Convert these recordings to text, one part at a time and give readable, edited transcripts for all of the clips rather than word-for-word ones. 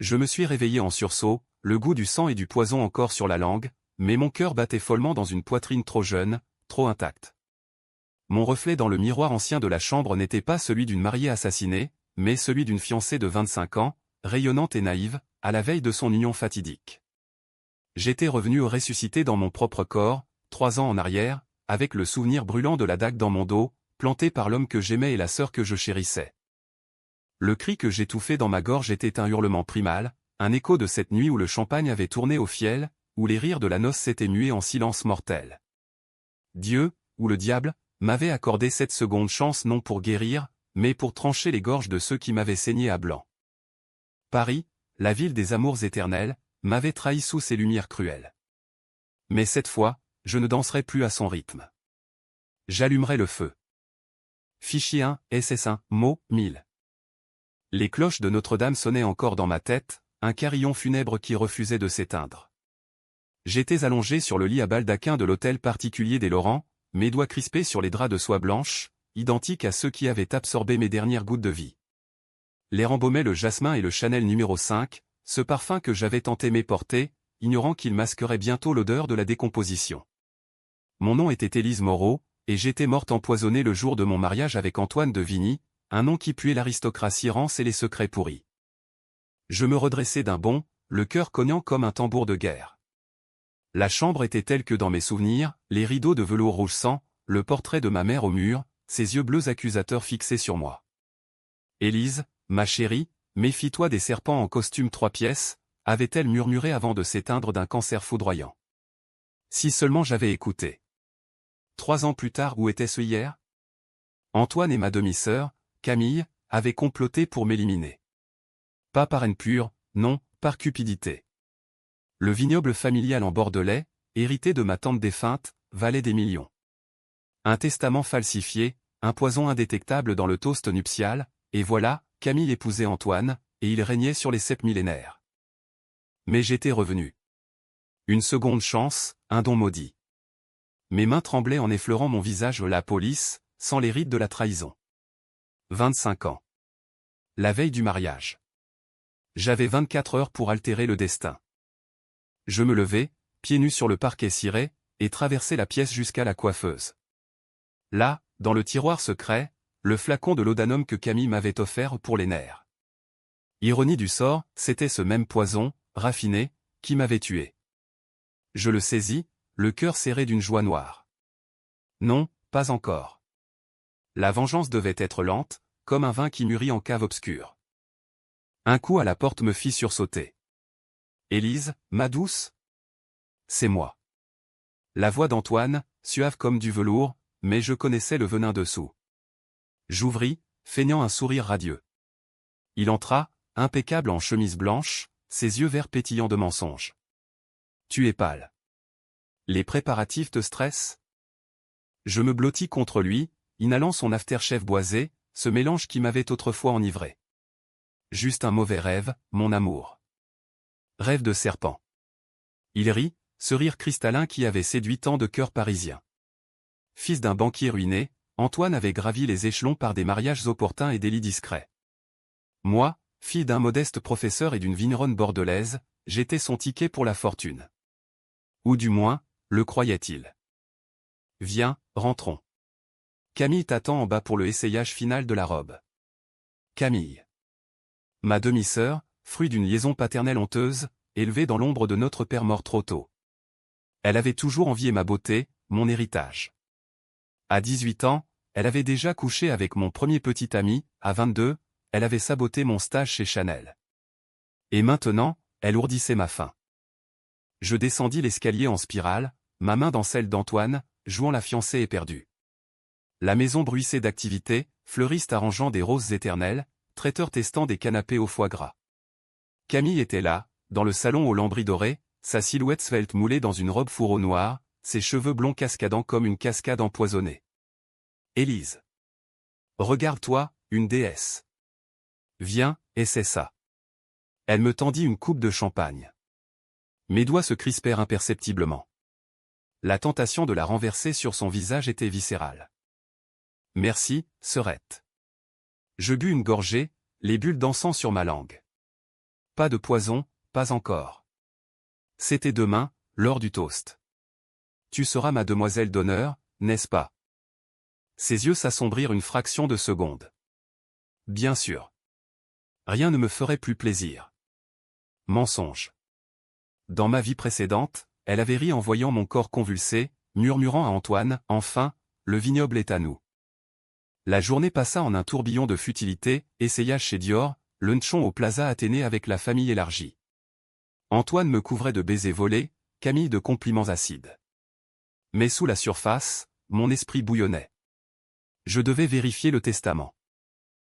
Je me suis réveillé en sursaut, le goût du sang et du poison encore sur la langue, mais mon cœur battait follement dans une poitrine trop jeune, trop intacte. Mon reflet dans le miroir ancien de la chambre n'était pas celui d'une mariée assassinée, mais celui d'une fiancée de 25 ans, rayonnante et naïve, à la veille de son union fatidique. J'étais revenu ressuscité dans mon propre corps, 3 ans en arrière, avec le souvenir brûlant de la dague dans mon dos, plantée par l'homme que j'aimais et la sœur que je chérissais. Le cri que j'étouffais dans ma gorge était un hurlement primal, un écho de cette nuit où le champagne avait tourné au fiel, où les rires de la noce s'étaient mués en silence mortel. Dieu, ou le diable, m'avait accordé cette seconde chance non pour guérir, mais pour trancher les gorges de ceux qui m'avaient saigné à blanc. Paris, la ville des amours éternels, m'avait trahi sous ses lumières cruelles. Mais cette fois, je ne danserai plus à son rythme. J'allumerai le feu. Fichier 1, SS1, mot, 1000. Les cloches de Notre-Dame sonnaient encore dans ma tête, un carillon funèbre qui refusait de s'éteindre. J'étais allongé sur le lit à baldaquin de l'hôtel particulier des Laurents, mes doigts crispés sur les draps de soie blanche, identiques à ceux qui avaient absorbé mes dernières gouttes de vie. L'air embaumait le jasmin et le Chanel numéro 5, ce parfum que j'avais tant aimé porter, ignorant qu'il masquerait bientôt l'odeur de la décomposition. Mon nom était Élise Moreau, et j'étais morte empoisonnée le jour de mon mariage avec Antoine de Vigny, un nom qui puait l'aristocratie rance et les secrets pourris. Je me redressai d'un bond, le cœur cognant comme un tambour de guerre. La chambre était telle que dans mes souvenirs, les rideaux de velours rouge sang, le portrait de ma mère au mur, ses yeux bleus accusateurs fixés sur moi. Élise, ma chérie, méfie-toi des serpents en costume 3 pièces, avait-elle murmuré avant de s'éteindre d'un cancer foudroyant. Si seulement j'avais écouté. 3 ans plus tard, où était-ce hier? Antoine et ma demi-sœur, Camille, avaient comploté pour m'éliminer. Pas par haine pure, non, par cupidité. Le vignoble familial en Bordelais, hérité de ma tante défunte, valait des millions. Un testament falsifié, un poison indétectable dans le toast nuptial, et voilà, Camille épousait Antoine, et il régnait sur les 7 millénaires. Mais j'étais revenu. Une seconde chance, un don maudit. Mes mains tremblaient en effleurant mon visage la police, sans les rides de la trahison. 25 ans. La veille du mariage. J'avais 24 heures pour altérer le destin. Je me levai, pieds nus sur le parquet ciré, et traversai la pièce jusqu'à la coiffeuse. Là, dans le tiroir secret, le flacon de laudanum que Camille m'avait offert pour les nerfs. Ironie du sort, c'était ce même poison, raffiné, qui m'avait tué. Je le saisis, le cœur serré d'une joie noire. Non, pas encore. La vengeance devait être lente, comme un vin qui mûrit en cave obscure. Un coup à la porte me fit sursauter. Élise, ma douce? C'est moi. La voix d'Antoine, suave comme du velours, mais je connaissais le venin dessous. J'ouvris, feignant un sourire radieux. Il entra, impeccable en chemise blanche, ses yeux verts pétillants de mensonge. Tu es pâle. Les préparatifs te stressent? Je me blottis contre lui, inhalant son aftershave boisé, ce mélange qui m'avait autrefois enivré. Juste un mauvais rêve, mon amour. Rêve de serpent. Il rit, ce rire cristallin qui avait séduit tant de cœurs parisiens. Fils d'un banquier ruiné, Antoine avait gravi les échelons par des mariages opportuns et des lits discrets. Moi, fille d'un modeste professeur et d'une vigneronne bordelaise, j'étais son ticket pour la fortune. Ou du moins, le croyait-il. Viens, rentrons. Camille t'attend en bas pour le essayage final de la robe. Camille. Ma demi-sœur, fruit d'une liaison paternelle honteuse, élevée dans l'ombre de notre père mort trop tôt. Elle avait toujours envié ma beauté, mon héritage. À 18 ans, elle avait déjà couché avec mon premier petit ami, à 22, elle avait saboté mon stage chez Chanel. Et maintenant, elle ourdissait ma faim. Je descendis l'escalier en spirale, ma main dans celle d'Antoine, jouant la fiancée éperdue. La maison bruissait d'activité, fleuriste arrangeant des roses éternelles, traiteur testant des canapés au foie gras. Camille était là, dans le salon aux lambris dorés, sa silhouette svelte moulée dans une robe fourreau noire, ses cheveux blonds cascadant comme une cascade empoisonnée. Élise. Regarde-toi, une déesse. Viens, et c'est ça. Elle me tendit une coupe de champagne. Mes doigts se crispèrent imperceptiblement. La tentation de la renverser sur son visage était viscérale. Merci, sœurette. Je bus une gorgée, les bulles dansant sur ma langue. Pas de poison, pas encore. C'était demain, lors du toast. Tu seras ma demoiselle d'honneur, n'est-ce pas? Ses yeux s'assombrirent une fraction de seconde. Bien sûr. Rien ne me ferait plus plaisir. Mensonge. Dans ma vie précédente, elle avait ri en voyant mon corps convulsé, murmurant à Antoine, enfin, le vignoble est à nous. La journée passa en un tourbillon de futilité, essayage chez Dior, lunchon au Plaza Athénée avec la famille élargie. Antoine me couvrait de baisers volés, Camille de compliments acides. Mais sous la surface, mon esprit bouillonnait. Je devais vérifier le testament.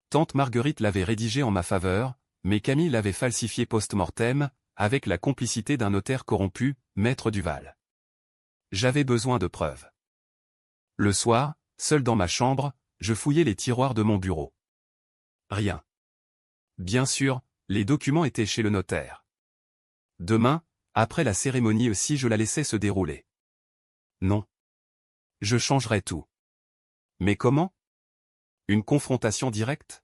Tante Marguerite l'avait rédigé en ma faveur, mais Camille l'avait falsifié post-mortem, avec la complicité d'un notaire corrompu, maître Duval. J'avais besoin de preuves. Le soir, seul dans ma chambre, je fouillais les tiroirs de mon bureau. Rien. Bien sûr, les documents étaient chez le notaire. Demain, après la cérémonie si je la laissais se dérouler. Non. Je changerais tout. Mais comment? Une confrontation directe?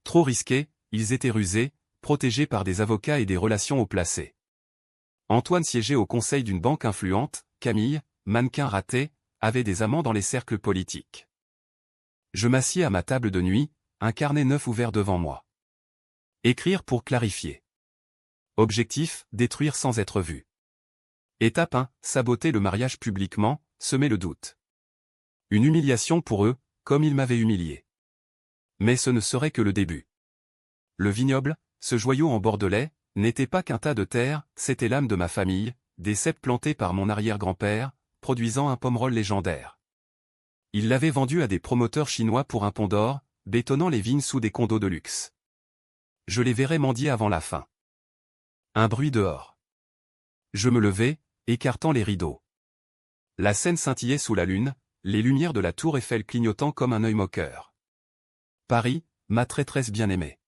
Trop risqué, ils étaient rusés, protégés par des avocats et des relations haut placées. Antoine siégeait au conseil d'une banque influente, Camille, mannequin raté, avait des amants dans les cercles politiques. Je m'assieds à ma table de nuit, un carnet neuf ouvert devant moi. Écrire pour clarifier. Objectif, détruire sans être vu. Étape 1, saboter le mariage publiquement, semer le doute. Une humiliation pour eux, comme ils m'avaient humilié. Mais ce ne serait que le début. Le vignoble, ce joyau en Bordelais, n'était pas qu'un tas de terre, c'était l'âme de ma famille, des cèpes plantés par mon arrière-grand-père, produisant un pomerol légendaire. Il l'avait vendu à des promoteurs chinois pour un pont d'or, bétonnant les vignes sous des condos de luxe. Je les verrais mendier avant la fin. Un bruit dehors. Je me levai, écartant les rideaux. La scène scintillait sous la lune, les lumières de la tour Eiffel clignotant comme un œil moqueur. Paris, ma traîtresse bien-aimée.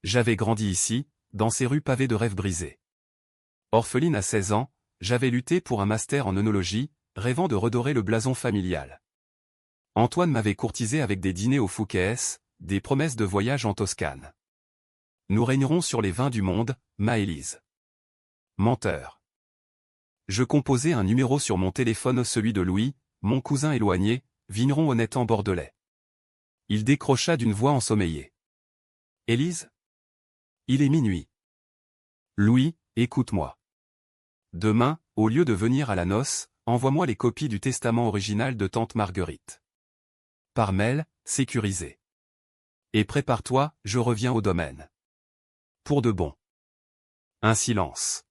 J'avais grandi ici, dans ces rues pavées de rêves brisés. Orpheline à 16 ans, j'avais lutté pour un master en œnologie, rêvant de redorer le blason familial. Antoine m'avait courtisé avec des dîners au Fouquet's, des promesses de voyage en Toscane. Nous régnerons sur les vins du monde, ma Élise. Menteur. Je composai un numéro sur mon téléphone, celui de Louis, mon cousin éloigné, vigneron honnête en Bordelais. Il décrocha d'une voix ensommeillée. Élise? Il est minuit. Louis, écoute-moi. Demain, au lieu de venir à la noce, envoie-moi les copies du testament original de tante Marguerite. Par mail, sécurisé. Et prépare-toi, je reviens au domaine. Pour de bon. Un silence.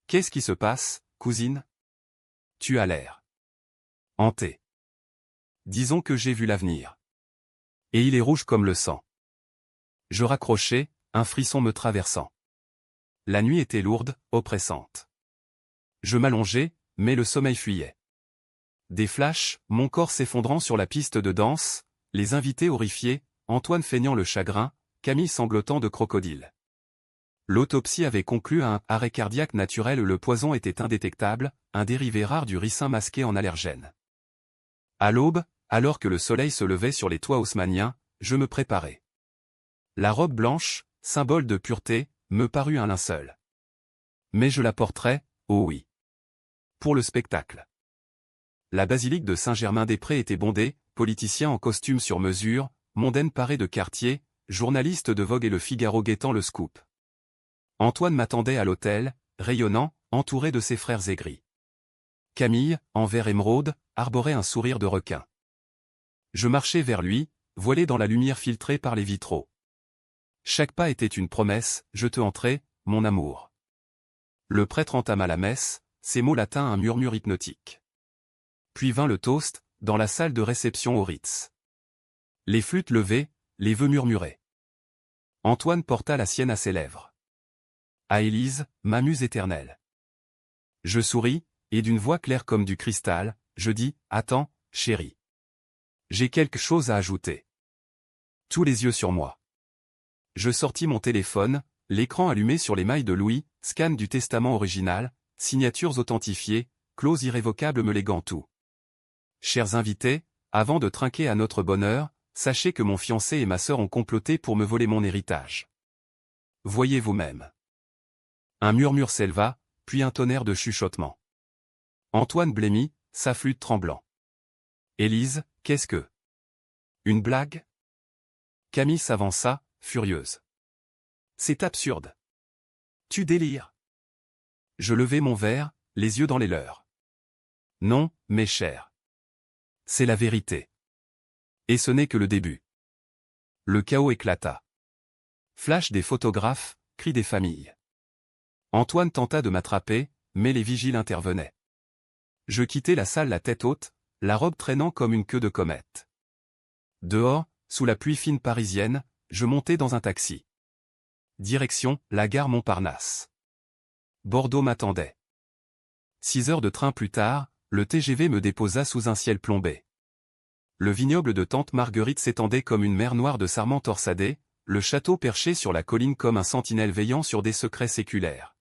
Qu'est-ce qui se passe, cousine? Tu as l'air hanté. Disons que j'ai vu l'avenir. Et il est rouge comme le sang. Je raccrochai, un frisson me traversant. La nuit était lourde, oppressante. Je m'allongeai, mais le sommeil fuyait. Des flashs, mon corps s'effondrant sur la piste de danse, les invités horrifiés, Antoine feignant le chagrin, Camille sanglotant de crocodile. L'autopsie avait conclu à un arrêt cardiaque naturel. Le poison était indétectable, un dérivé rare du ricin masqué en allergène. À l'aube, alors que le soleil se levait sur les toits haussmanniens, je me préparais. La robe blanche, symbole de pureté, me parut un linceul. Mais je la porterais, oh oui. Pour le spectacle. La basilique de Saint-Germain-des-Prés était bondée, politiciens en costume sur mesure, mondaines parées de quartier, journalistes de Vogue et Le Figaro guettant le scoop. Antoine m'attendait à l'hôtel, rayonnant, entouré de ses frères aigris. Camille, en vert émeraude, arborait un sourire de requin. Je marchais vers lui, voilé dans la lumière filtrée par les vitraux. Chaque pas était une promesse, je te hanterai, mon amour. Le prêtre entama la messe, ses mots latins un murmure hypnotique. Puis vint le toast, dans la salle de réception au Ritz. Les flûtes levées, les vœux murmurés. Antoine porta la sienne à ses lèvres. À Élise, ma muse éternelle. Je souris, et d'une voix claire comme du cristal, je dis, attends, chérie. J'ai quelque chose à ajouter. Tous les yeux sur moi. Je sortis mon téléphone, l'écran allumé sur les mailles de Louis, scan du testament original, signatures authentifiées, clause irrévocable me léguant tout. Chers invités, avant de trinquer à notre bonheur, sachez que mon fiancé et ma sœur ont comploté pour me voler mon héritage. Voyez vous-même. Un murmure s'éleva, puis un tonnerre de chuchotements. Antoine blêmit, sa flûte tremblant. Élise, qu'est-ce que... Une blague? Camille s'avança, furieuse. C'est absurde. Tu délires. Je levai mon verre, les yeux dans les leurs. Non, mes chers. C'est la vérité. Et ce n'est que le début. Le chaos éclata. Flash des photographes, cris des familles. Antoine tenta de m'attraper, mais les vigiles intervenaient. Je quittai la salle la tête haute, la robe traînant comme une queue de comète. Dehors, sous la pluie fine parisienne, je montai dans un taxi. Direction, la gare Montparnasse. Bordeaux m'attendait. 6 heures de train plus tard, le TGV me déposa sous un ciel plombé. Le vignoble de Tante Marguerite s'étendait comme une mer noire de sarments torsadés, le château perché sur la colline comme un sentinelle veillant sur des secrets séculaires.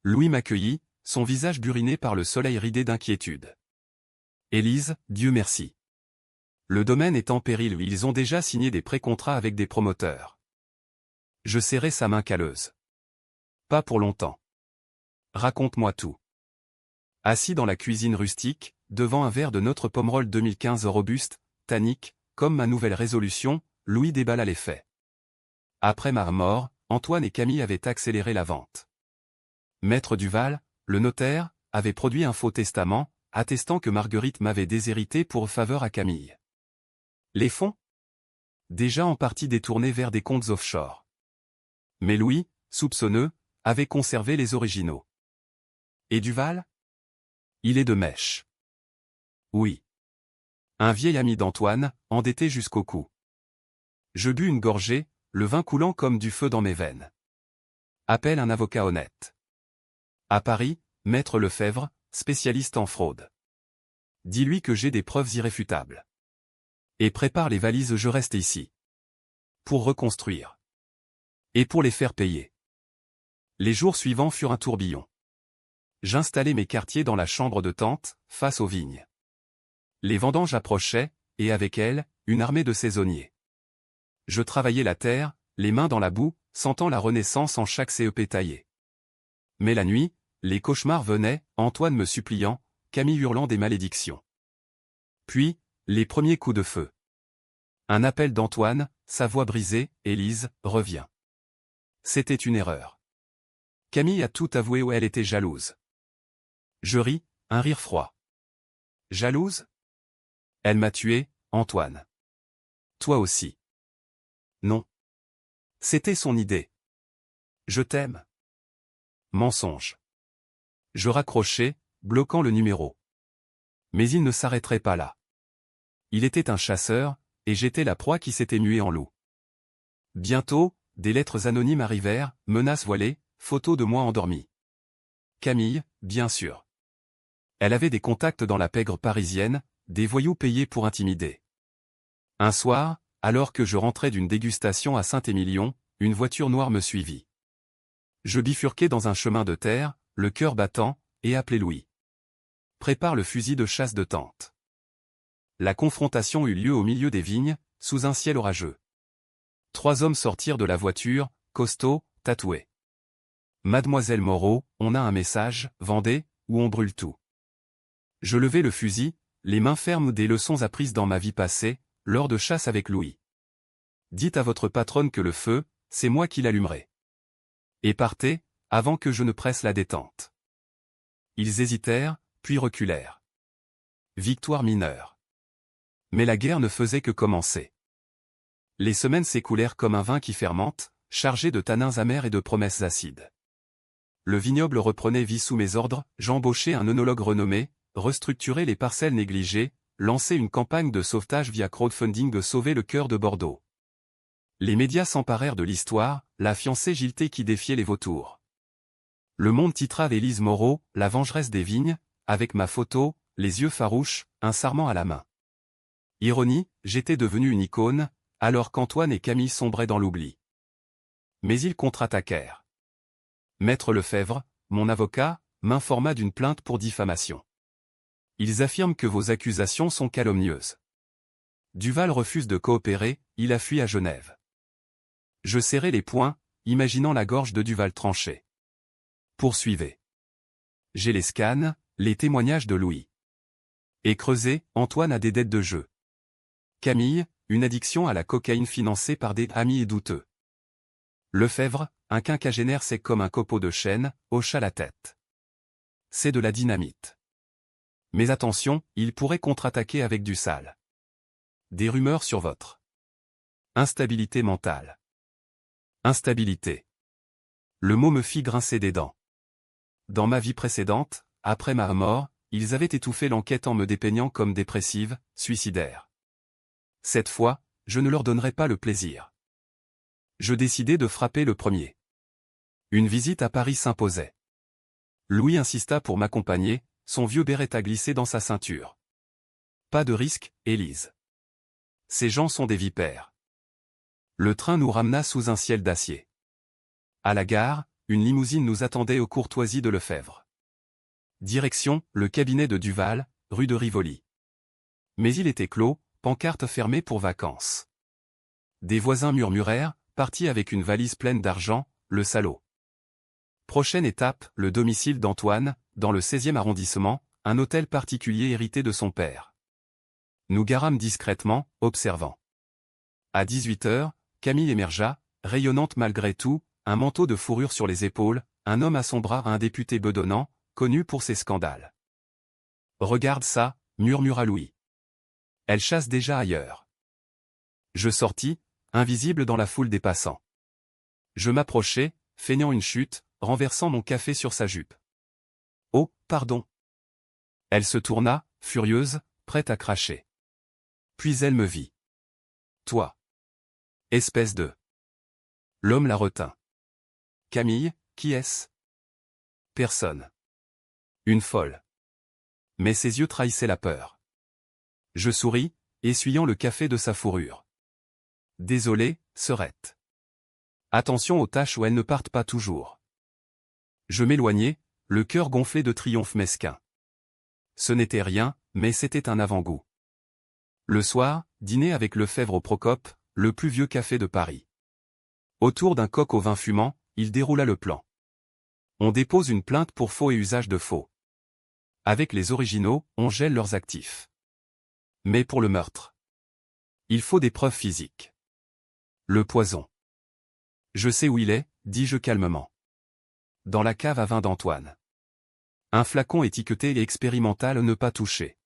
Louis m'accueillit, son visage buriné par le soleil ridé d'inquiétude. Élise, Dieu merci. Le domaine est en péril, ils ont déjà signé des pré-contrats avec des promoteurs. Je serrai sa main calleuse. Pas pour longtemps. Raconte-moi tout. Assis dans la cuisine rustique, devant un verre de notre Pomerol 2015 robuste, tannique, comme ma nouvelle résolution, Louis déballa les faits. Après ma mort, Antoine et Camille avaient accéléré la vente. Maître Duval, le notaire, avait produit un faux testament, attestant que Marguerite m'avait déshérité pour faveur à Camille. Les fonds? Déjà en partie détournés vers des comptes offshore. Mais Louis, soupçonneux, avait conservé les originaux. Et Duval? Il est de mèche. Oui. Un vieil ami d'Antoine, endetté jusqu'au cou. Je bus une gorgée, le vin coulant comme du feu dans mes veines. Appelle un avocat honnête. À Paris, Maître Lefebvre, spécialiste en fraude. Dis-lui que j'ai des preuves irréfutables. Et prépare les valises, je reste ici. Pour reconstruire. Et pour les faire payer. Les jours suivants furent un tourbillon. J'installai mes quartiers dans la chambre de tante, face aux vignes. Les vendanges approchaient, et avec elles, une armée de saisonniers. Je travaillais la terre, les mains dans la boue, sentant la renaissance en chaque CEP taillé. Mais la nuit, les cauchemars venaient, Antoine me suppliant, Camille hurlant des malédictions. Puis, les premiers coups de feu. Un appel d'Antoine, sa voix brisée, Élise, reviens. C'était une erreur. Camille a tout avoué où elle était jalouse. Je ris, un rire froid. Jalouse? Elle m'a tué, Antoine. Toi aussi. Non. C'était son idée. Je t'aime. Mensonge. Je raccrochai, bloquant le numéro. Mais il ne s'arrêterait pas là. Il était un chasseur, et j'étais la proie qui s'était muée en loup. Bientôt, des lettres anonymes arrivèrent, menaces voilées, photos de moi endormi. Camille, bien sûr. Elle avait des contacts dans la pègre parisienne, des voyous payés pour intimider. Un soir, alors que je rentrais d'une dégustation à Saint-Émilion, une voiture noire me suivit. Je bifurquai dans un chemin de terre, le cœur battant, et appelai Louis. Prépare le fusil de chasse de tante. La confrontation eut lieu au milieu des vignes, sous un ciel orageux. 3 hommes sortirent de la voiture, costauds, tatoués. Mademoiselle Moreau, on a un message, vendez, ou on brûle tout. Je levai le fusil, les mains fermes des leçons apprises dans ma vie passée, lors de chasse avec Louis. Dites à votre patronne que le feu, c'est moi qui l'allumerai. Et partez, avant que je ne presse la détente. Ils hésitèrent, puis reculèrent. Victoire mineure. Mais la guerre ne faisait que commencer. Les semaines s'écoulèrent comme un vin qui fermente, chargé de tanins amers et de promesses acides. Le vignoble reprenait vie sous mes ordres, j'embauchai un œnologue renommé, restructurai les parcelles négligées, lancer une campagne de sauvetage via crowdfunding de sauver le cœur de Bordeaux. Les médias s'emparèrent de l'histoire, la fiancée Giltée qui défiait les vautours. Le Monde titra Élise Moreau, la vengeresse des vignes, avec ma photo, les yeux farouches, un sarment à la main. Ironie, j'étais devenu une icône, alors qu'Antoine et Camille sombraient dans l'oubli. Mais ils contre-attaquèrent. Maître Lefebvre, mon avocat, m'informa d'une plainte pour diffamation. Ils affirment que vos accusations sont calomnieuses. Duval refuse de coopérer, il a fui à Genève. Je serrai les poings, imaginant la gorge de Duval tranchée. Poursuivez. J'ai les scans, les témoignages de Louis. Et creusé, Antoine a des dettes de jeu. Camille, une addiction à la cocaïne financée par des amis et douteux. Lefebvre, un quinquagénaire sec comme un copeau de chêne, hocha la tête. C'est de la dynamite. Mais attention, il pourrait contre-attaquer avec du sale. Des rumeurs sur votre instabilité mentale. Instabilité. Le mot me fit grincer des dents. Dans ma vie précédente, après ma mort, ils avaient étouffé l'enquête en me dépeignant comme dépressive, suicidaire. Cette fois, je ne leur donnerai pas le plaisir. Je décidai de frapper le premier. Une visite à Paris s'imposait. Louis insista pour m'accompagner, son vieux Beretta glissé dans sa ceinture. Pas de risque, Élise. Ces gens sont des vipères. Le train nous ramena sous un ciel d'acier. À la gare, une limousine nous attendait aux courtoisies de Lefebvre. Direction, le cabinet de Duval, rue de Rivoli. Mais il était clos, pancarte fermée pour vacances. Des voisins murmurèrent, parti avec une valise pleine d'argent, le salaud. Prochaine étape, le domicile d'Antoine, dans le 16e arrondissement, un hôtel particulier hérité de son père. Nous garâmes discrètement, observant. À 18 h, Camille émergea, rayonnante malgré tout, un manteau de fourrure sur les épaules, un homme à son bras un député bedonnant, connu pour ses scandales. « Regarde ça », murmura Louis. « Elle chasse déjà ailleurs. » Je sortis, invisible dans la foule des passants. Je m'approchai, feignant une chute, renversant mon café sur sa jupe. « Oh, pardon !» Elle se tourna, furieuse, prête à cracher. Puis elle me vit. « Toi. Espèce de... » L'homme la retint. « Camille, qui est-ce » ? Personne. Une folle. Mais ses yeux trahissaient la peur. Je souris, essuyant le café de sa fourrure. Désolé, sœurette. Attention aux taches où elles ne partent pas toujours. Je m'éloignai, le cœur gonflé de triomphe mesquin. Ce n'était rien, mais c'était un avant-goût. Le soir, dîner avec Lefebvre au Procope, le plus vieux café de Paris. Autour d'un coq au vin fumant, il déroula le plan. On dépose une plainte pour faux et usage de faux. Avec les originaux, on gèle leurs actifs. Mais pour le meurtre, il faut des preuves physiques. Le poison. Je sais où il est, dis-je calmement. Dans la cave à vin d'Antoine. Un flacon étiqueté et expérimental ne pas touché.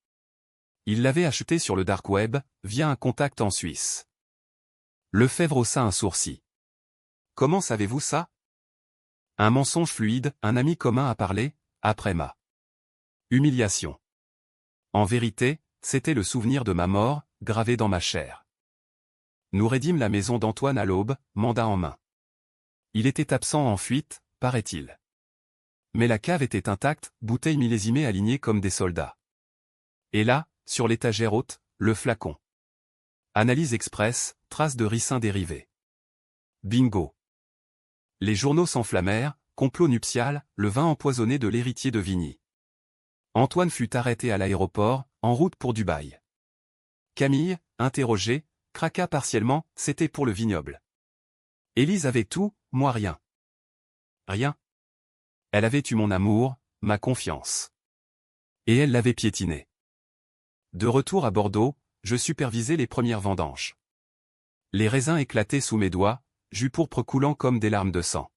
Il l'avait acheté sur le dark web, via un contact en Suisse. Lefebvre haussa un sourcil. Comment savez-vous ça ? Un mensonge fluide, un ami commun a parlé, après ma humiliation. En vérité, c'était le souvenir de ma mort, gravé dans ma chair. Nous raidîmes la maison d'Antoine à l'aube, mandat en main. Il était absent en fuite, paraît-il. Mais la cave était intacte, bouteilles millésimées alignées comme des soldats. Et là, sur l'étagère haute, le flacon. Analyse express, traces de ricin dérivé. Bingo. Les journaux s'enflammèrent, complot nuptial, le vin empoisonné de l'héritier de Vigny. Antoine fut arrêté à l'aéroport, en route pour Dubaï. Camille, interrogée, craqua partiellement, c'était pour le vignoble. Élise avait tout, moi rien. Rien. Elle avait eu mon amour, ma confiance. Et elle l'avait piétiné. De retour à Bordeaux, je supervisais les premières vendanges. Les raisins éclataient sous mes doigts, jus pourpre coulant comme des larmes de sang.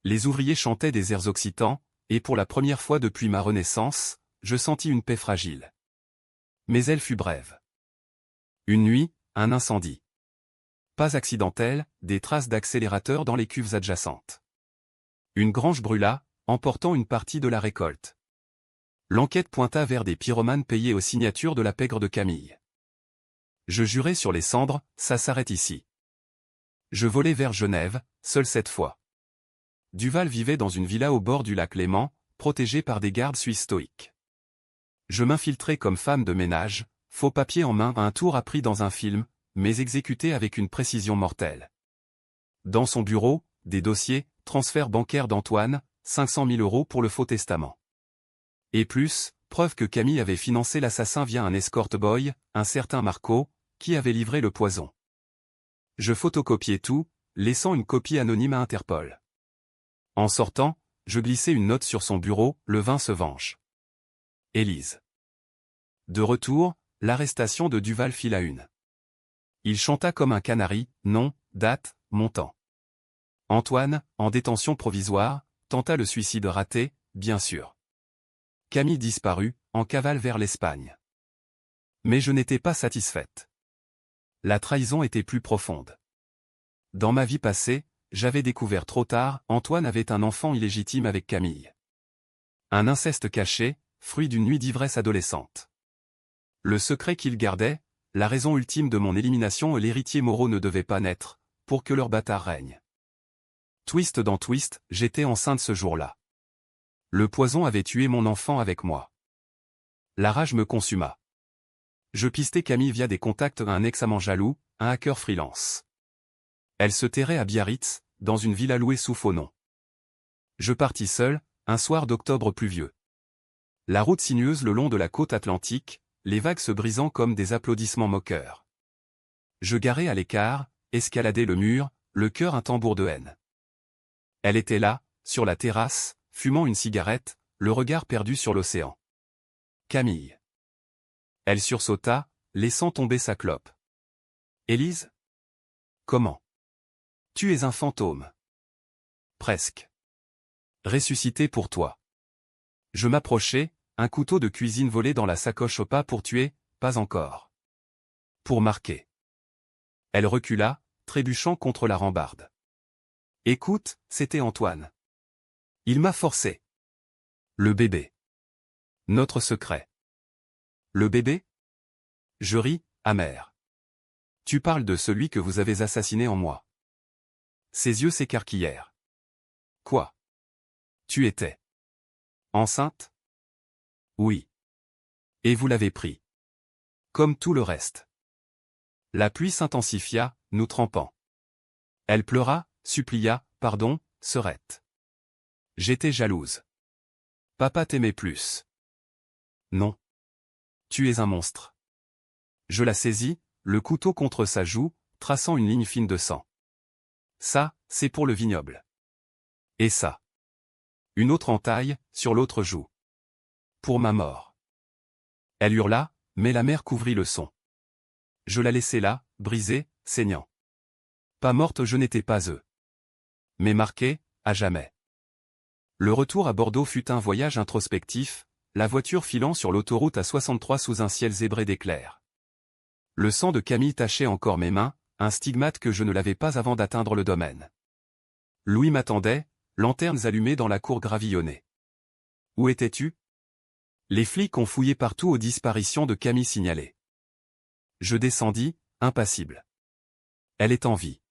Les ouvriers chantaient des airs occitans, et pour la première fois depuis ma renaissance, je sentis une paix fragile. Mais elle fut brève. Une nuit, un incendie. Pas accidentel, des traces d'accélérateur dans les cuves adjacentes. Une grange brûla, emportant une partie de la récolte. L'enquête pointa vers des pyromanes payés aux signatures de la pègre de Camille. Je jurai sur les cendres, ça s'arrête ici. Je volai vers Genève, seul cette fois. Duval vivait dans une villa au bord du lac Léman, protégé par des gardes suisses stoïques. Je m'infiltrai comme femme de ménage, faux papier en main à un tour appris dans un film, mais exécuté avec une précision mortelle. Dans son bureau, des dossiers, transfert bancaire d'Antoine, 500 000 € pour le faux testament. Et plus, preuve que Camille avait financé l'assassin via un escort boy, un certain Marco, qui avait livré le poison. Je photocopiai tout, laissant une copie anonyme à Interpol. En sortant, je glissai une note sur son bureau, le vin se venge. Élise. De retour, l'arrestation de Duval fit la une. Il chanta comme un canari, nom, date, montant. Antoine, en détention provisoire, tenta le suicide raté, bien sûr. Camille disparut, en cavale vers l'Espagne. Mais je n'étais pas satisfaite. La trahison était plus profonde. Dans ma vie passée, j'avais découvert trop tard, Antoine avait un enfant illégitime avec Camille. Un inceste caché, fruit d'une nuit d'ivresse adolescente. Le secret qu'il gardait, la raison ultime de mon élimination et l'héritier Moreau ne devaient pas naître, pour que leur bâtard règne. Twist dans twist, j'étais enceinte ce jour-là. Le poison avait tué mon enfant avec moi. La rage me consuma. Je pistais Camille via des contacts à un ex-amant jaloux, un hacker freelance. Elle se terrait à Biarritz, dans une villa louée sous faux nom. Je partis seul, un soir d'octobre pluvieux. La route sinueuse le long de la côte atlantique, les vagues se brisant comme des applaudissements moqueurs. Je garai à l'écart, escaladai le mur, le cœur un tambour de haine. Elle était là, sur la terrasse, fumant une cigarette, le regard perdu sur l'océan. Camille. Elle sursauta, laissant tomber sa clope. Élise? Comment? Tu es un fantôme. Presque. Ressuscité pour toi. Je m'approchai, un couteau de cuisine volé dans la sacoche au pas pour tuer, pas encore. Pour marquer. Elle recula, trébuchant contre la rambarde. Écoute, c'était Antoine. Il m'a forcé. Le bébé. Notre secret. Le bébé? Je ris, amer. Tu parles de celui que vous avez assassiné en moi. Ses yeux s'écarquillèrent. Quoi? Tu étais enceinte? Oui. Et vous l'avez pris. Comme tout le reste. La pluie s'intensifia, nous trempant. Elle pleura, supplia, pardon, Serette. J'étais jalouse. Papa t'aimait plus. Non. Tu es un monstre. Je la saisis, le couteau contre sa joue, traçant une ligne fine de sang. Ça, c'est pour le vignoble. Et ça. Une autre entaille, sur l'autre joue. Pour ma mort. Elle hurla, mais la mer couvrit le son. Je la laissai là, brisée, saignant. Pas morte, je n'étais pas eux. Mais marquée, à jamais. Le retour à Bordeaux fut un voyage introspectif, la voiture filant sur l'autoroute à 63 sous un ciel zébré d'éclairs. Le sang de Camille tachait encore mes mains, un stigmate que je ne l'avais pas avant d'atteindre le domaine. Louis m'attendait, lanternes allumées dans la cour gravillonnée. Où étais-tu? Les flics ont fouillé partout aux disparitions de Camille signalées. Je descendis, impassible. Elle est en vie.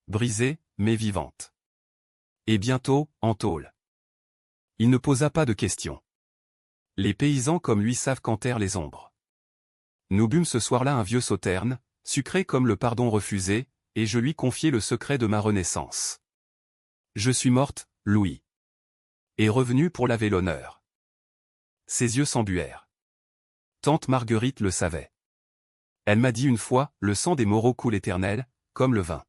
Brisée, mais vivante. Et bientôt, en tôle. Il ne posa pas de questions. Les paysans comme lui savent qu'enterrent les ombres. Nous bûmes ce soir-là un vieux sauterne, sucré comme le pardon refusé, et je lui confiai le secret de ma renaissance. Je suis morte, Louis. Et revenue pour laver l'honneur. Ses yeux s'embuèrent. Tante Marguerite le savait. Elle m'a dit une fois, le sang des Moreau coule éternel, comme le vin.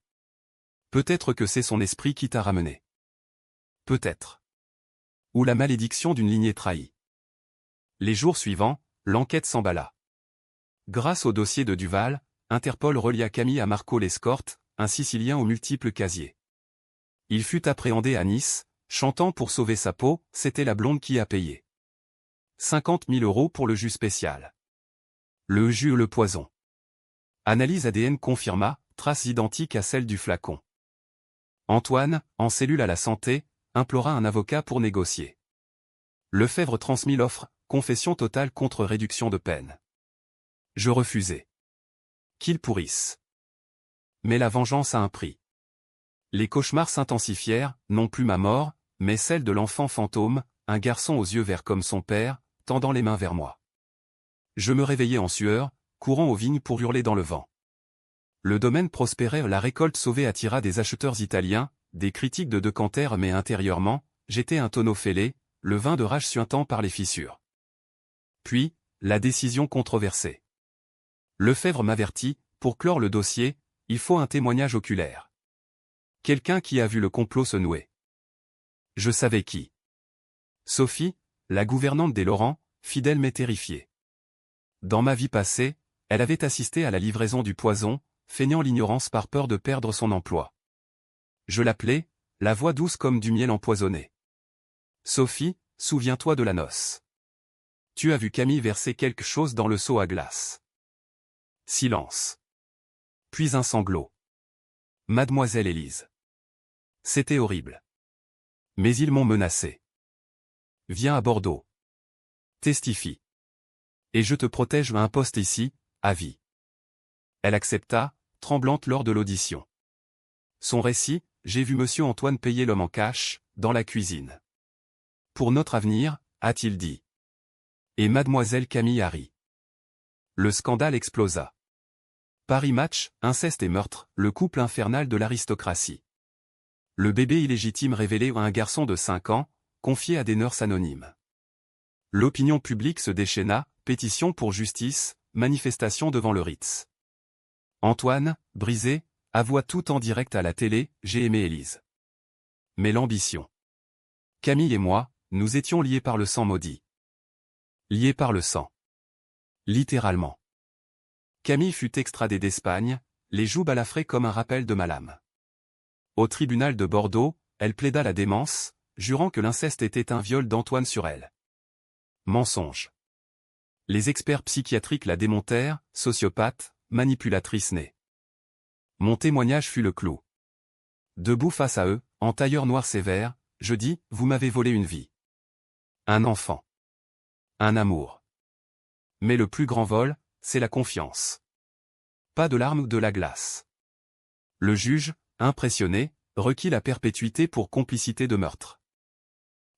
Peut-être que c'est son esprit qui t'a ramené. Peut-être. Ou la malédiction d'une lignée trahie. Les jours suivants, l'enquête s'emballa. Grâce au dossier de Duval, Interpol relia Camille à Marco Lescorte, un Sicilien aux multiples casiers. Il fut appréhendé à Nice, chantant pour sauver sa peau, c'était la blonde qui a payé. 50 000 € pour le jus spécial. Le jus le poison. Analyse ADN confirma, traces identiques à celles du flacon. Antoine, en cellule à la santé, implora un avocat pour négocier. Lefebvre transmit l'offre, confession totale contre réduction de peine. Je refusai. Qu'il pourrisse. Mais la vengeance a un prix. Les cauchemars s'intensifièrent, non plus ma mort, mais celle de l'enfant fantôme, un garçon aux yeux verts comme son père, tendant les mains vers moi. Je me réveillai en sueur, courant aux vignes pour hurler dans le vent. Le domaine prospérait, la récolte sauvée attira des acheteurs italiens, des critiques de decanters, mais intérieurement, j'étais un tonneau fêlé, le vin de rage suintant par les fissures. Puis, la décision controversée. Lefebvre m'avertit, pour clore le dossier, il faut un témoignage oculaire. Quelqu'un qui a vu le complot se nouer. Je savais qui. Sophie, la gouvernante des Laurent, fidèle mais terrifiée. Dans ma vie passée, elle avait assisté à la livraison du poison, feignant l'ignorance par peur de perdre son emploi. Je l'appelais, la voix douce comme du miel empoisonné. Sophie, souviens-toi de la noce. Tu as vu Camille verser quelque chose dans le seau à glace. Silence. Puis un sanglot. Mademoiselle Élise. C'était horrible. Mais ils m'ont menacé. Viens à Bordeaux. Testifie. Et je te protège à un poste ici, à vie. Elle accepta, tremblante lors de l'audition. Son récit, j'ai vu monsieur Antoine payer l'homme en cash, dans la cuisine. Pour notre avenir, a-t-il dit. Et mademoiselle Camille a ri. Le scandale explosa. Paris Match, inceste et meurtre, le couple infernal de l'aristocratie. Le bébé illégitime révélé à un garçon de 5 ans, confié à des nurses anonymes. L'opinion publique se déchaîna, pétition pour justice, manifestation devant le Ritz. Antoine, brisé, avoua tout en direct à la télé, j'ai aimé Élise. Mais l'ambition. Camille et moi, nous étions liés par le sang maudit. Liés par le sang. Littéralement. Camille fut extradée d'Espagne, les joues balafrées comme un rappel de ma lame. Au tribunal de Bordeaux, elle plaida la démence, jurant que l'inceste était un viol d'Antoine sur elle. Mensonge. Les experts psychiatriques la démontèrent, sociopathe, manipulatrice née. Mon témoignage fut le clou. Debout face à eux, en tailleur noir sévère, je dis, vous m'avez volé une vie. Un enfant. Un amour. Mais le plus grand vol, c'est la confiance. Pas de larmes ou de la glace. Le juge, impressionné, requit la perpétuité pour complicité de meurtre.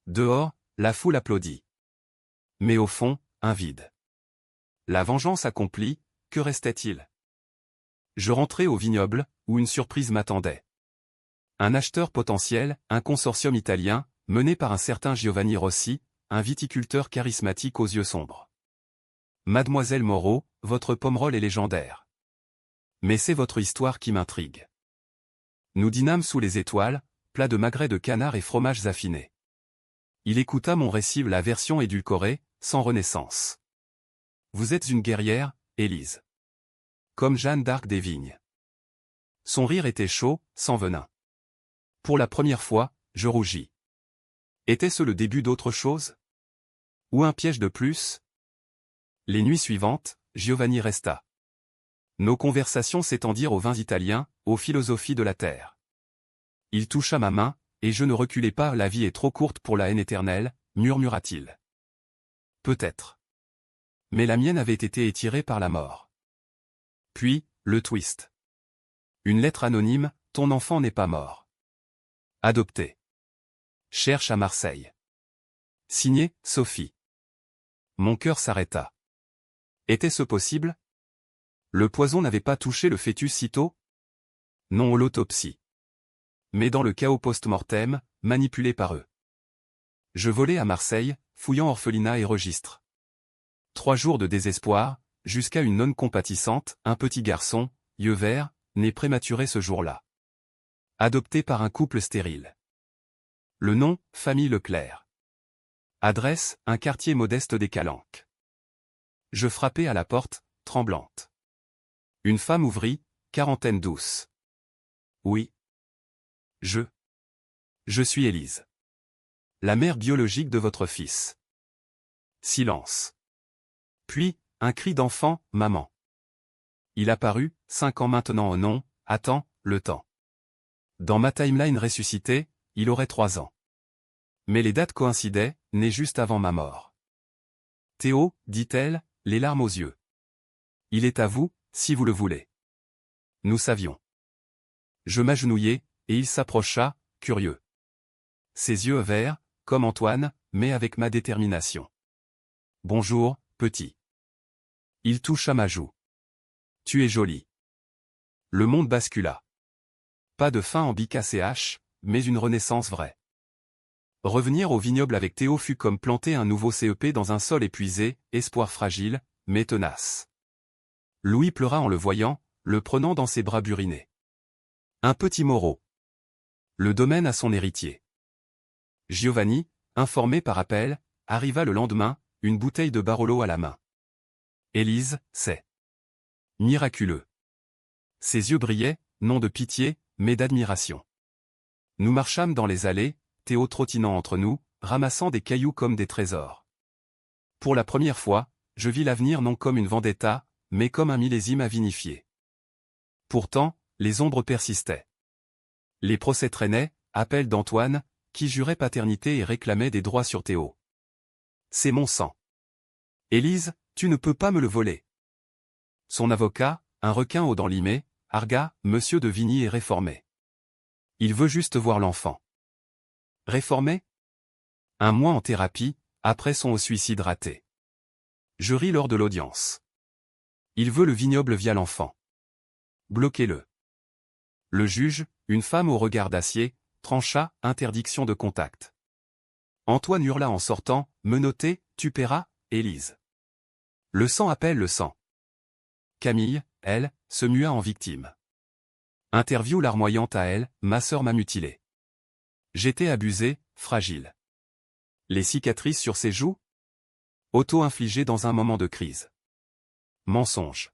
Dehors, la foule applaudit. Mais au fond, un vide. La vengeance accomplie, que restait-il? Je rentrais au vignoble, où une surprise m'attendait. Un acheteur potentiel, un consortium italien, mené par un certain Giovanni Rossi, un viticulteur charismatique aux yeux sombres. Mademoiselle Moreau, votre pomerol est légendaire. Mais c'est votre histoire qui m'intrigue. Nous dînâmes sous les étoiles, plat de magret de canard et fromages affinés. Il écouta mon récit la version édulcorée, sans renaissance. Vous êtes une guerrière, Élise. Comme Jeanne d'Arc des vignes. Son rire était chaud, sans venin. Pour la première fois, je rougis. Était-ce le début d'autre chose? Ou un piège de plus? Les nuits suivantes, Giovanni resta. Nos conversations s'étendirent aux vins italiens, aux philosophies de la terre. Il toucha ma main, et je ne reculai pas, la vie est trop courte pour la haine éternelle, murmura-t-il. Peut-être. Mais la mienne avait été étirée par la mort. Puis, le twist. Une lettre anonyme, ton enfant n'est pas mort. Adopté. Cherche à Marseille. Signé, Sophie. Mon cœur s'arrêta. Était-ce possible? Le poison n'avait pas touché le fœtus si tôt? Non, à l'autopsie. Mais dans le chaos post-mortem, manipulé par eux. Je volai à Marseille, fouillant orphelinat et registre. 3 jours de désespoir, jusqu'à une nonne compatissante, un petit garçon, yeux verts, né prématuré ce jour-là. Adopté par un couple stérile. Le nom, famille Leclerc. Adresse, un quartier modeste des Calanques. Je frappai à la porte, tremblante. Une femme ouvrit, quarantaine douce. Oui. Je suis Élise. La mère biologique de votre fils. Silence. Puis, un cri d'enfant, maman. Il apparut, 5 ans maintenant au nom, attends, le temps. Dans ma timeline ressuscitée, il aurait 3 ans. Mais les dates coïncidaient, né juste avant ma mort. Théo, dit-elle, les larmes aux yeux. Il est à vous, si vous le voulez. Nous savions. Je m'agenouillai, et il s'approcha, curieux. Ses yeux verts, comme Antoine, mais avec ma détermination. Bonjour, petit. Il toucha ma joue. Tu es jolie. Le monde bascula. Pas de fin en BKCH, mais une renaissance vraie. Revenir au vignoble avec Théo fut comme planter un nouveau CEP dans un sol épuisé, espoir fragile, mais tenace. Louis pleura en le voyant, le prenant dans ses bras burinés. Un petit Moreau. Le domaine a son héritier. Giovanni, informé par appel, arriva le lendemain, une bouteille de Barolo à la main. Élise, c'est miraculeux. Ses yeux brillaient, non de pitié, mais d'admiration. Nous marchâmes dans les allées, Théo trottinant entre nous, ramassant des cailloux comme des trésors. Pour la première fois, je vis l'avenir non comme une vendetta, mais comme un millésime à vinifier. Pourtant, les ombres persistaient. Les procès traînaient, appel d'Antoine, qui jurait paternité et réclamait des droits sur Théo. C'est mon sang. Élise, tu ne peux pas me le voler. Son avocat, un requin aux dents limées, argua, Monsieur de Vigny est réformé. Il veut juste voir l'enfant. Réformé? Un mois en thérapie, après son suicide raté. Je ris lors de l'audience. Il veut le vignoble via l'enfant. Bloquez-le. Le juge, une femme au regard d'acier, trancha, interdiction de contact. Antoine hurla en sortant, menotté, tu paieras, Élise. Le sang appelle le sang. Camille, elle, se mua en victime. Interview larmoyante à elle, ma sœur m'a mutilé. J'étais abusé, fragile. Les cicatrices sur ses joues? Auto-infligées dans un moment de crise. Mensonge.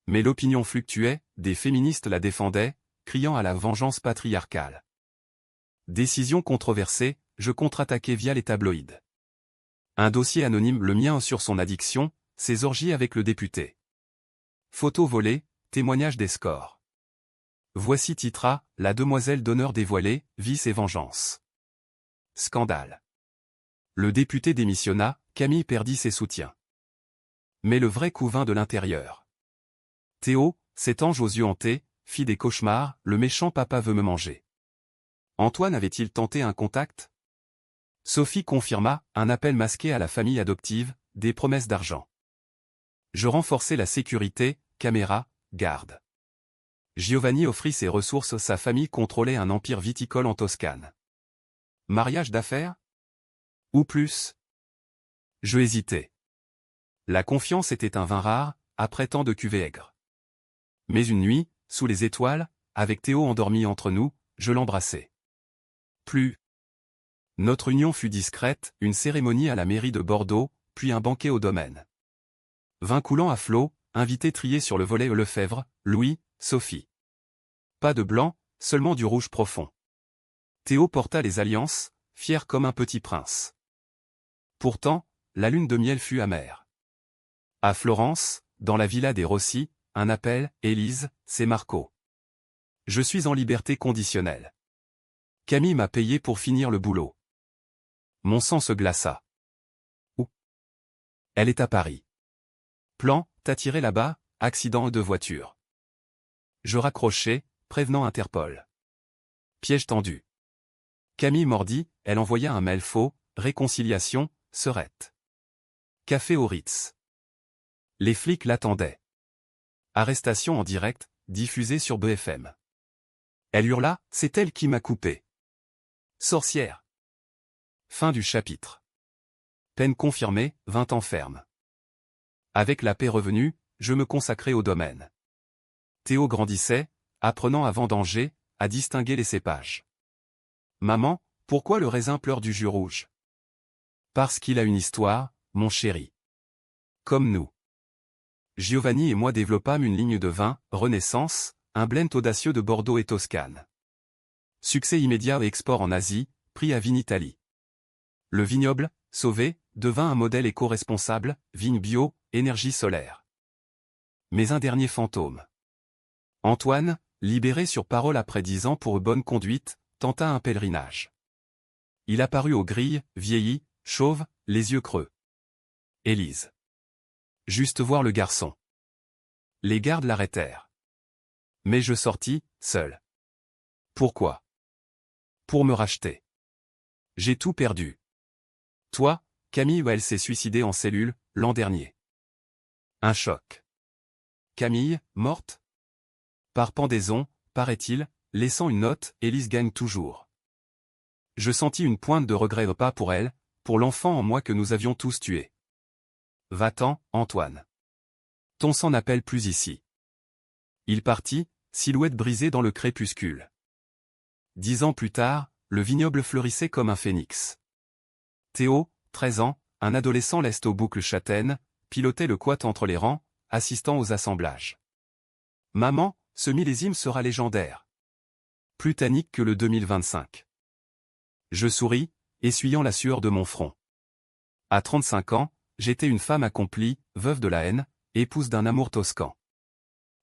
Mais l'opinion fluctuait, des féministes la défendaient, criant à la vengeance patriarcale. Décision controversée, je contre-attaquai via les tabloïds. Un dossier anonyme le mien sur son addiction, ses orgies avec le député. Photos volées, témoignages des scores. Voici titra, la demoiselle d'honneur dévoilée, vice et vengeance. Scandale. Le député démissionna, Camille perdit ses soutiens. Mais le vrai coup vint de l'intérieur. Théo, cet ange aux yeux hantés, fit des cauchemars, le méchant papa veut me manger. Antoine avait-il tenté un contact? Sophie confirma, un appel masqué à la famille adoptive, des promesses d'argent. Je renforçai la sécurité, caméra, garde. Giovanni offrit ses ressources, sa famille contrôlait un empire viticole en Toscane. Mariage d'affaires? Ou plus? Je hésitais. La confiance était un vin rare, après tant de cuvées aigres. Mais une nuit, sous les étoiles, avec Théo endormi entre nous, je l'embrassai. Plus. Notre union fut discrète, une cérémonie à la mairie de Bordeaux, puis un banquet au domaine. Vin coulant à flot, invités triés sur le volet Lefebvre, Louis, Sophie. Pas de blanc, seulement du rouge profond. Théo porta les alliances, fier comme un petit prince. Pourtant, la lune de miel fut amère. À Florence, dans la villa des Rossi, un appel, Élise, c'est Marco. Je suis en liberté conditionnelle. Camille m'a payé pour finir le boulot. Mon sang se glaça. Où? Elle est à Paris. Plan, t'as tiré là-bas, accident de voiture. Je raccrochai, prévenant Interpol. Piège tendu. Camille mordit, elle envoya un mail faux, réconciliation, serette. Café au Ritz. Les flics l'attendaient. Arrestation en direct, diffusée sur BFM. Elle hurla, c'est elle qui m'a coupé. Sorcière. Fin du chapitre. Peine confirmée, 20 ans ferme. Avec la paix revenue, je me consacrai au domaine. Théo grandissait, apprenant à vendanger, à distinguer les cépages. Maman, pourquoi le raisin pleure du jus rouge? Parce qu'il a une histoire, mon chéri. Comme nous. Giovanni et moi développâmes une ligne de vin, Renaissance, un blend audacieux de Bordeaux et Toscane. Succès immédiat et export en Asie, prix à Vinitalie. Le vignoble, sauvé, devint un modèle éco-responsable, vigne bio, énergie solaire. Mais un dernier fantôme. Antoine, libéré sur parole après 10 ans pour bonne conduite, tenta un pèlerinage. Il apparut aux grilles, vieilli, chauve, les yeux creux. Élise. Juste voir le garçon. Les gardes l'arrêtèrent. Mais je sortis, seul. Pourquoi? Pour me racheter. J'ai tout perdu. Toi, Camille, elle s'est suicidée en cellule, l'an dernier. Un choc. Camille, morte? Par pendaison, paraît-il, laissant une note, Élise gagne toujours. Je sentis une pointe de regret, pas pour elle, pour l'enfant en moi que nous avions tous tué. Va-t'en, Antoine. Ton sang n'appelle plus ici. Il partit, silhouette brisée dans le crépuscule. 10 ans plus tard, le vignoble fleurissait comme un phénix. Théo, 13 ans, un adolescent leste aux boucles châtaines, pilotait le quad entre les rangs, assistant aux assemblages. Maman, ce millésime sera légendaire. Plus tannique que le 2025. Je souris, essuyant la sueur de mon front. À 35 ans, j'étais une femme accomplie, veuve de la haine, épouse d'un amour toscan.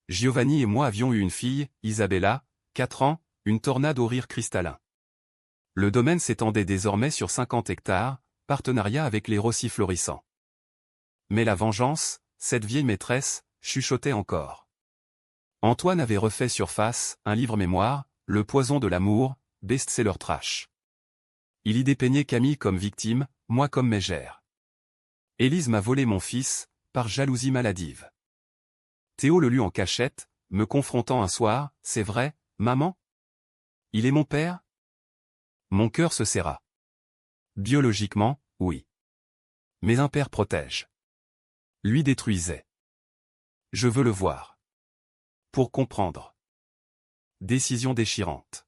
Giovanni et moi avions eu une fille, Isabella, 4 ans, une tornade au rire cristallin. Le domaine s'étendait désormais sur 50 hectares, partenariat avec les Rossi florissants. Mais la vengeance, cette vieille maîtresse, chuchotait encore. Antoine avait refait surface, un livre-mémoire, Le poison de l'amour, best-seller trash. Il y dépeignait Camille comme victime, moi comme mégère. Élise m'a volé mon fils, par jalousie maladive. Théo le lut en cachette, me confrontant un soir, c'est vrai, maman? Il est mon père? Mon cœur se serra. Biologiquement, oui. Mais un père protège. Lui détruisait. Je veux le voir. Pour comprendre. Décision déchirante.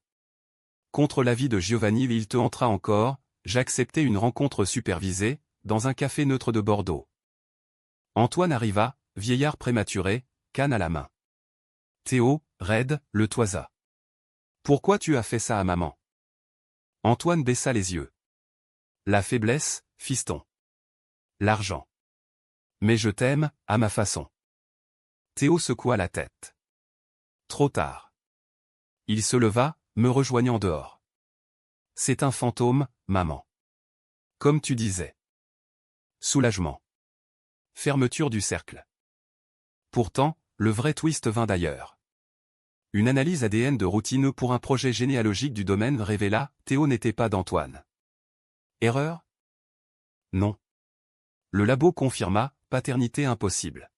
Contre l'avis de Giovanni, il te entra encore, j'acceptais une rencontre supervisée, dans un café neutre de Bordeaux. Antoine arriva, vieillard prématuré, canne à la main. Théo, raide, le toisa. Pourquoi tu as fait ça à maman? Antoine baissa les yeux. La faiblesse, fiston. L'argent. Mais je t'aime, à ma façon. Théo secoua la tête. Trop tard. Il se leva, me rejoignant dehors. C'est un fantôme, maman. Comme tu disais. Soulagement. Fermeture du cercle. Pourtant, le vrai twist vint d'ailleurs. Une analyse ADN de routine pour un projet généalogique du domaine révéla, Théo n'était pas d'Antoine. Erreur? Non. Le labo confirma, paternité impossible.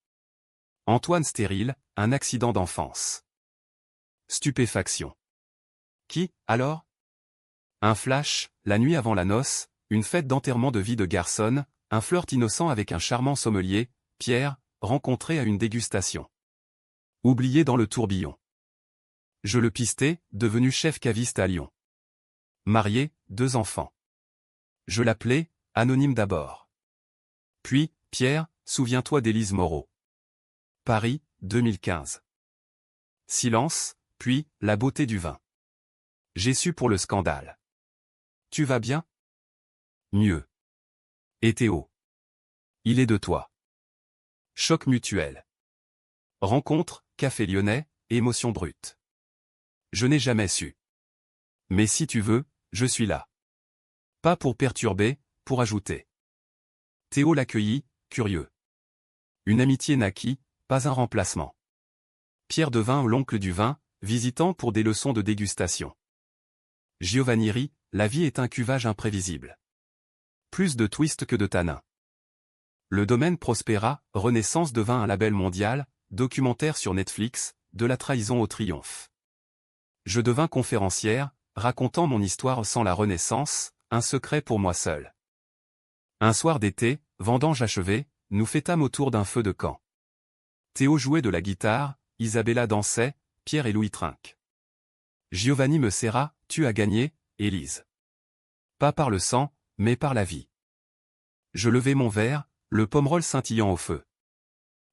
Antoine stérile, un accident d'enfance. Stupéfaction. Qui, alors? Un flash, la nuit avant la noce, une fête d'enterrement de vie de garçonne, un flirt innocent avec un charmant sommelier, Pierre, rencontré à une dégustation. Oublié dans le tourbillon. Je le pistais, devenu chef caviste à Lyon. Marié, 2 enfants. Je l'appelais, anonyme d'abord. Puis, Pierre, souviens-toi d'Élise Moreau. Paris, 2015. Silence, puis, la beauté du vin. J'ai su pour le scandale. Tu vas bien? Mieux. Et Théo? Il est de toi. Choc mutuel. Rencontre, café lyonnais, émotion brute. Je n'ai jamais su. Mais si tu veux, je suis là. Pas pour perturber, pour ajouter. Théo l'accueillit, curieux. Une amitié naquit, pas un remplacement. Pierre devint l'oncle du vin, visitant pour des leçons de dégustation. Giovanni rit, la vie est un cuvage imprévisible. Plus de twist que de tanin. Le domaine prospéra, Renaissance devint un label mondial, documentaire sur Netflix, de la trahison au triomphe. Je devins conférencière, racontant mon histoire sans la Renaissance, un secret pour moi seul. Un soir d'été, vendange achevée, nous fêtâmes autour d'un feu de camp. Théo jouait de la guitare, Isabella dansait, Pierre et Louis trinquent. Giovanni me serra, tu as gagné, Élise. Pas par le sang, mais par la vie. Je levai mon verre, le pomerol scintillant au feu.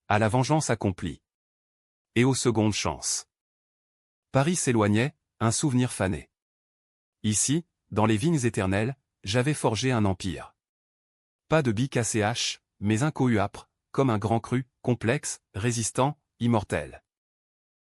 À la vengeance accomplie. Et aux secondes chances. Paris s'éloignait, un souvenir fané. Ici, dans les vignes éternelles, j'avais forgé un empire. Pas de bic ACH, mais un cohu âpre, comme un grand cru, complexe, résistant, immortel.